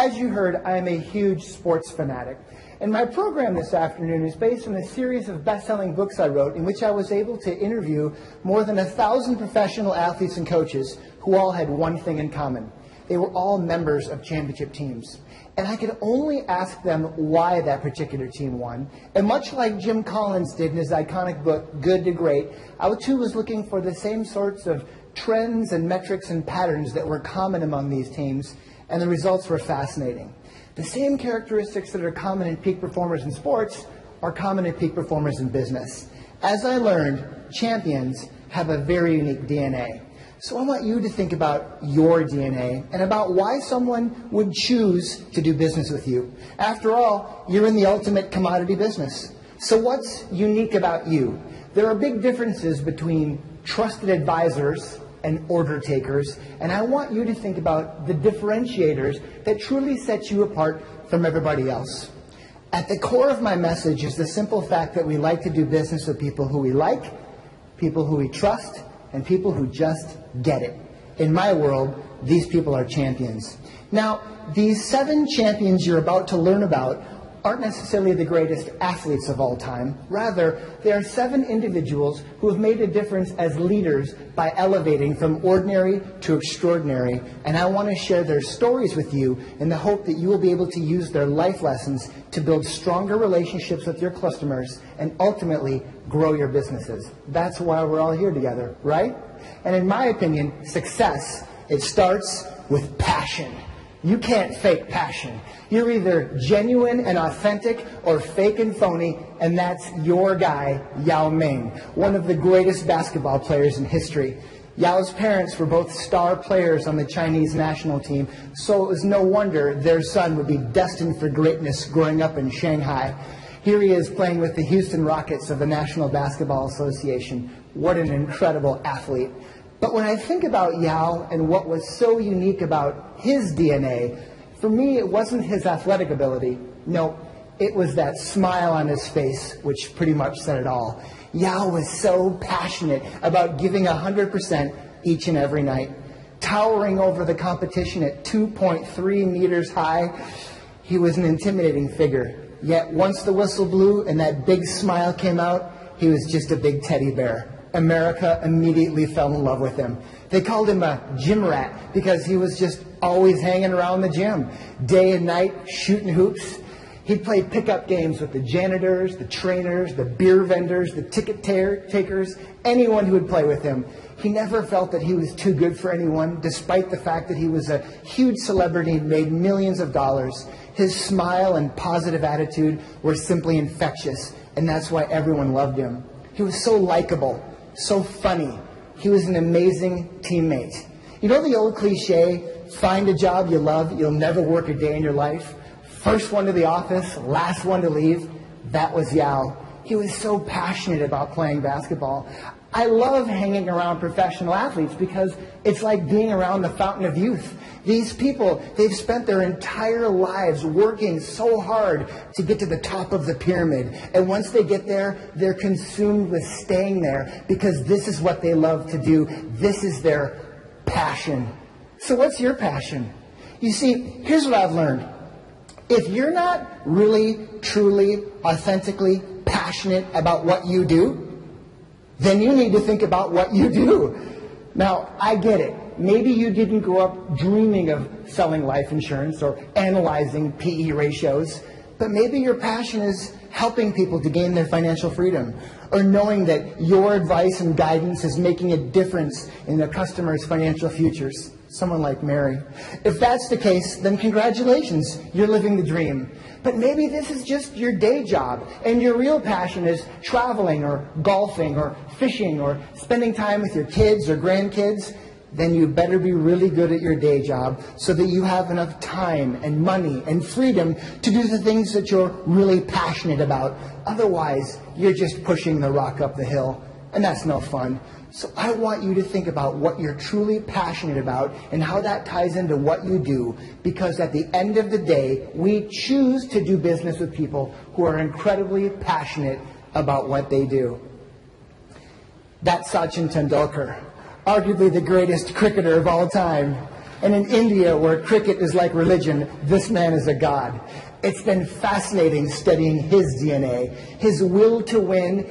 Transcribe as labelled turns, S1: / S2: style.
S1: As you heard, I am a huge sports fanatic. And my program this afternoon is based on a series of best-selling books I wrote in which I was able to interview more than 1,000 professional athletes and coaches who all had one thing in common. They were all members of championship teams. And I could only ask them why that particular team won. And much like Jim Collins did in his iconic book, Good to Great, I too was looking for the same sorts of trends and metrics and patterns that were common among these teams, and the results were fascinating. The same characteristics that are common in peak performers in sports are common in peak performers in business. As I learned, champions have a very unique DNA. So I want you to think about your DNA and about why someone would choose to do business with you. After all, you're in the ultimate commodity business. So what's unique about you? There are big differences between trusted advisors and order takers, and I want you to think about the differentiators that truly set you apart from everybody else. At the core of my message is the simple fact that we like to do business with people who we like, people who we trust, and people who just get it. In my world, these people are champions. Now, these 7 champions you're about to learn about aren't necessarily the greatest athletes of all time. Rather, they are 7 individuals who have made a difference as leaders by elevating from ordinary to extraordinary. And I want to share their stories with you in the hope that you will be able to use their life lessons to build stronger relationships with your customers and ultimately grow your businesses. That's why we're all here together, right? And in my opinion, success, it starts with passion. You can't fake passion. You're either genuine and authentic or fake and phony, and that's your guy, Yao Ming, one of the greatest basketball players in history. Yao's parents were both star players on the Chinese national team, so it was no wonder their son would be destined for greatness growing up in Shanghai. Here he is playing with the Houston Rockets of the National Basketball Association. What an incredible athlete. But when I think about Yao and what was so unique about his DNA, for me it wasn't his athletic ability. No, it was that smile on his face which pretty much said it all. Yao was so passionate about giving 100% each and every night. Towering over the competition at 2.3 meters high, he was an intimidating figure. Yet once the whistle blew and that big smile came out, he was just a big teddy bear. America immediately fell in love with him. They called him a gym rat because he was just always hanging around the gym, day and night, shooting hoops. He'd play pickup games with the janitors, the trainers, the beer vendors, the ticket takers, anyone who would play with him. He never felt that he was too good for anyone, despite the fact that he was a huge celebrity and made millions of dollars. His smile and positive attitude were simply infectious, and that's why everyone loved him. He was so likable, so funny. He was an amazing teammate. You know the old cliche, find a job you love, you'll never work a day in your life? First one to the office, last one to leave. That was Yao. He was so passionate about playing basketball. I love hanging around professional athletes because it's like being around the fountain of youth. These people, they've spent their entire lives working so hard to get to the top of the pyramid. And once they get there, they're consumed with staying there because this is what they love to do. This is their passion. So what's your passion? You see, here's what I've learned. If you're not really, truly, authentically passionate about what you do, then you need to think about what you do. Now, I get it. Maybe you didn't grow up dreaming of selling life insurance or analyzing PE ratios, but maybe your passion is helping people to gain their financial freedom, or knowing that your advice and guidance is making a difference in their customers' financial futures. Someone like Mary. If that's the case, then congratulations, you're living the dream. But maybe this is just your day job, and your real passion is traveling or golfing or fishing or spending time with your kids or grandkids. Then you better be really good at your day job so that you have enough time and money and freedom to do the things that you're really passionate about. Otherwise, you're just pushing the rock up the hill, and that's no fun. So I want you to think about what you're truly passionate about and how that ties into what you do, because at the end of the day, we choose to do business with people who are incredibly passionate about what they do. That's Sachin Tendulkar, arguably the greatest cricketer of all time. And in India, where cricket is like religion, this man is a god. It's been fascinating studying his DNA, his will to win,